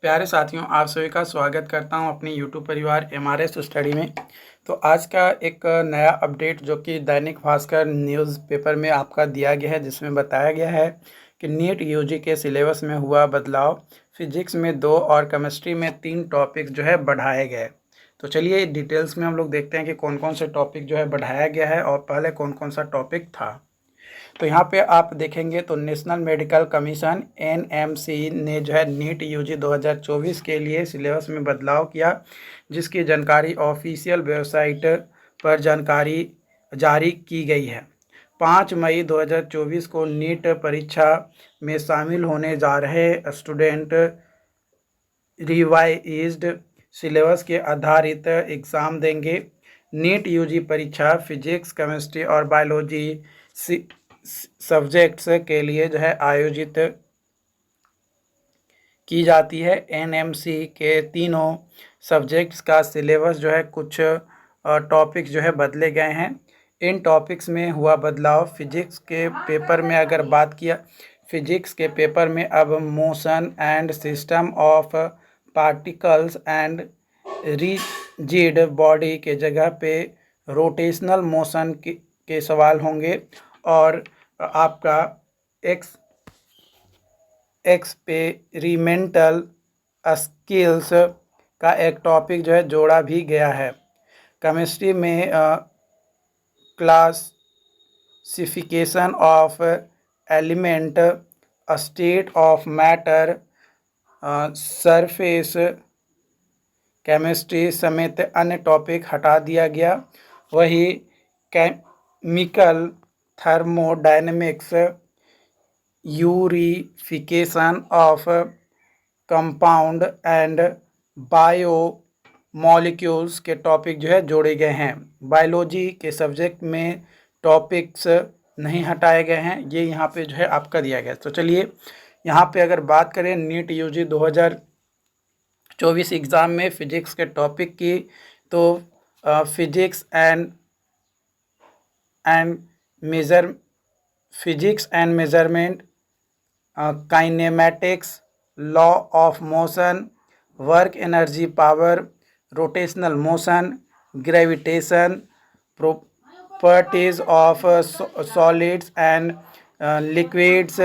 प्यारे साथियों, आप सभी का स्वागत करता हूं अपनी यूट्यूब परिवार एमआरएस स्टडी में। तो आज का एक नया अपडेट जो कि दैनिक भास्कर न्यूज़पेपर में आपका दिया गया है, जिसमें बताया गया है कि नीट यूजी के सिलेबस में हुआ बदलाव। फिजिक्स में 2 और केमिस्ट्री में 3 टॉपिक जो है बढ़ाए गए। तो चलिए डिटेल्स में हम लोग देखते हैं कि कौन कौन से टॉपिक जो है बढ़ाया गया है और पहले कौन कौन सा टॉपिक था। तो यहाँ पे आप देखेंगे तो नेशनल मेडिकल कमीशन एनएमसी ने जो है नीट यूजी 2024 के लिए सिलेबस में बदलाव किया, जिसकी जानकारी ऑफिशियल वेबसाइट पर जानकारी जारी की गई है। 5 मई 2024 को नीट परीक्षा में शामिल होने जा रहे स्टूडेंट रिवाइज्ड सिलेबस के आधारित एग्ज़ाम देंगे। नीट यूजी परीक्षा फिजिक्स, केमिस्ट्री और बायोलॉजी सब्जेक्ट्स के लिए जो है आयोजित की जाती है। एनएमसी के तीनों सब्जेक्ट्स का सिलेबस जो है कुछ टॉपिक्स जो है बदले गए हैं। इन टॉपिक्स में हुआ बदलाव। फिजिक्स के पेपर में अगर बात किया, फिजिक्स के पेपर में अब motion and system of particles and rigid body के जगह पे रोटेशनल मोशन के सवाल होंगे और आपका एक्सपेरिमेंटल स्किल्स का एक टॉपिक जो है जोड़ा भी गया है। केमिस्ट्री में classification of element, state of matter, surface chemistry समेत अन्य टॉपिक हटा दिया गया। वही chemical thermodynamics, purification of compound and bio molecules के टॉपिक जो है जोड़े गए हैं। बायोलॉजी के सब्जेक्ट में टॉपिक्स नहीं हटाए गए हैं, ये यहाँ पे जो है आपका दिया गया है। तो चलिए यहाँ पे अगर बात करें नीट यूजी 2024 एग्ज़ाम में फिजिक्स के टॉपिक की, तो physics and measurement, kinematics, law of motion, work energy power, rotational motion, gravitation, properties of solids and liquids,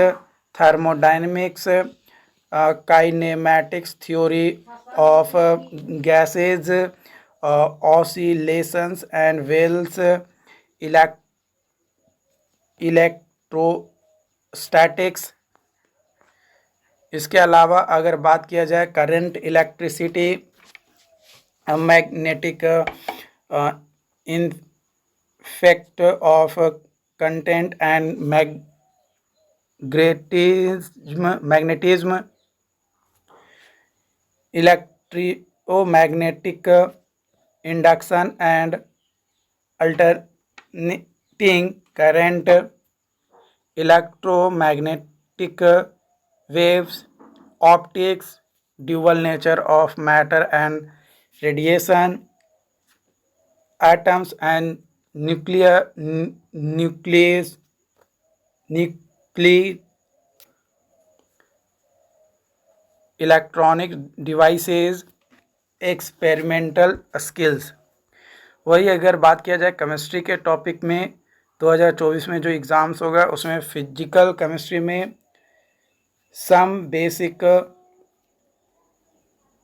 thermodynamics, kinematics, theory of gases, oscillations and waves, electrostatics. इसके अलावा अगर बात किया जाए current, electricity, magnetic effect of current and magnetism, electromagnetic induction and alternating current, electromagnetic waves, optics, dual nature of matter and radiation, atoms and nuclei, electronic devices, experimental skills। वही अगर बात किया जाए केमिस्ट्री के टॉपिक में 2024 में जो exams होगा, उसमें फिजिकल केमिस्ट्री में some basic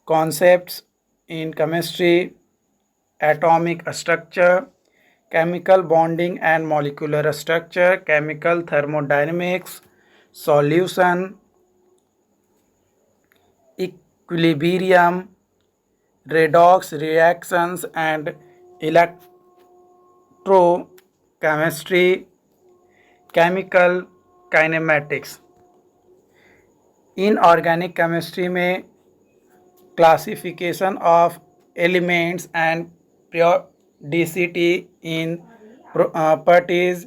concepts in chemistry, atomic structure, chemical bonding and molecular structure, chemical thermodynamics, solution, equilibrium, redox reactions and electrochemistry, chemical kinematics। Inorganic chemistry में classification of elements and periodicity in properties,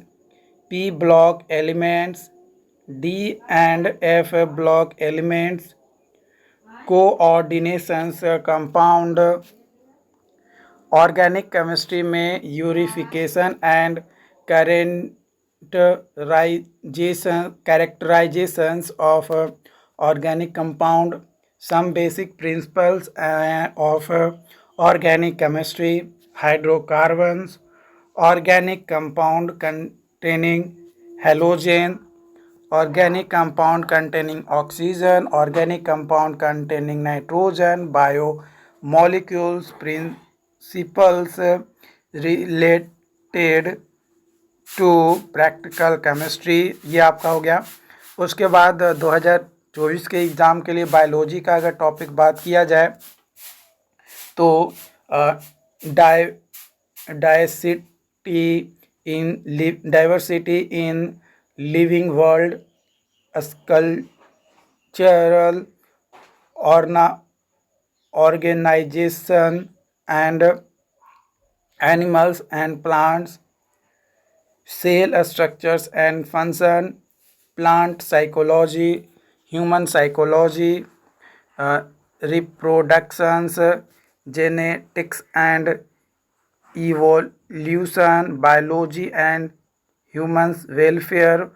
P block elements, D and F block elements, coordinations compound। Organic chemistry में purification and characterisations of organic compound, some basic principles of organic chemistry, hydrocarbons, organic compound containing halogen, organic compound containing oxygen, organic compound containing nitrogen, biomolecules, principles related to practical chemistry, ये आपका हो गया। उसके बाद 2024 के exam के लिए biology का अगर टॉपिक बात किया जाए तो diversity in living world, structural organisation and animals and plants, cell structures and function, plant psychology, human psychology, reproductions, genetics and evolution, biology and humans welfare,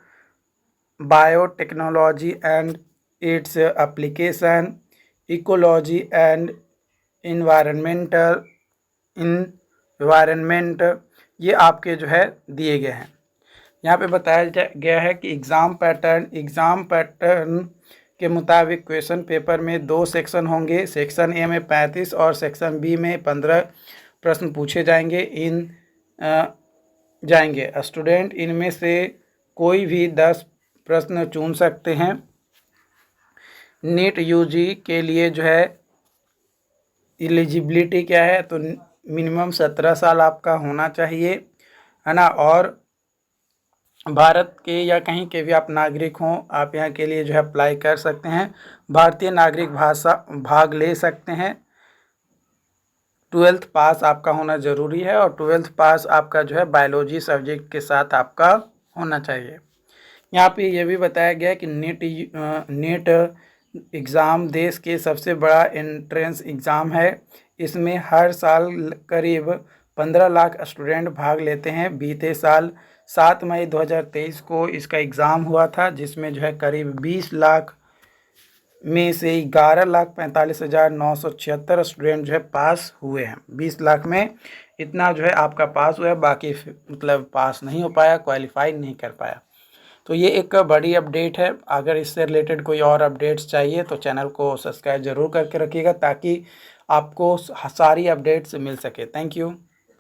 biotechnology and its application, ecology and environment, ये आपके जो है दिए गए हैं। यहाँ पे बताया गया है कि एग्ज़ाम पैटर्न के मुताबिक क्वेश्चन पेपर में 2 सेक्शन होंगे। सेक्शन ए में 35 और सेक्शन बी में 15 प्रश्न पूछे जाएंगे। स्टूडेंट इनमें से कोई भी 10 प्रश्न चुन सकते हैं। नीट यूजी के लिए जो है एलिजिबिलिटी क्या है, तो मिनिमम 17 साल आपका होना चाहिए, है ना। और भारत के या कहीं के भी आप नागरिक हों, आप यहाँ के लिए जो है अप्लाई कर सकते हैं। भारतीय नागरिक भाग ले सकते हैं। 12th पास आपका होना ज़रूरी है और 12th पास आपका जो है बायोलॉजी सब्जेक्ट के साथ आपका होना चाहिए। यहाँ पे ये भी बताया गया है कि नीट एग्ज़ाम देश के सबसे बड़ा एंट्रेंस एग्ज़ाम है। इसमें हर साल करीब 15 लाख स्टूडेंट भाग लेते हैं। बीते साल 7 मई 2023 को इसका एग्ज़ाम हुआ था, जिसमें जो है करीब 20 लाख में से 11,45,976 स्टूडेंट जो है पास हुए हैं। 20 लाख में इतना जो है आपका पास हुआ है, बाकी मतलब पास नहीं हो पाया, क्वालिफाई नहीं कर पाया। तो ये एक बड़ी अपडेट है। अगर इससे रिलेटेड कोई और अपडेट्स चाहिए तो चैनल को सब्सक्राइब ज़रूर करके रखिएगा ताकि आपको सारी अपडेट्स मिल सके। Thank you.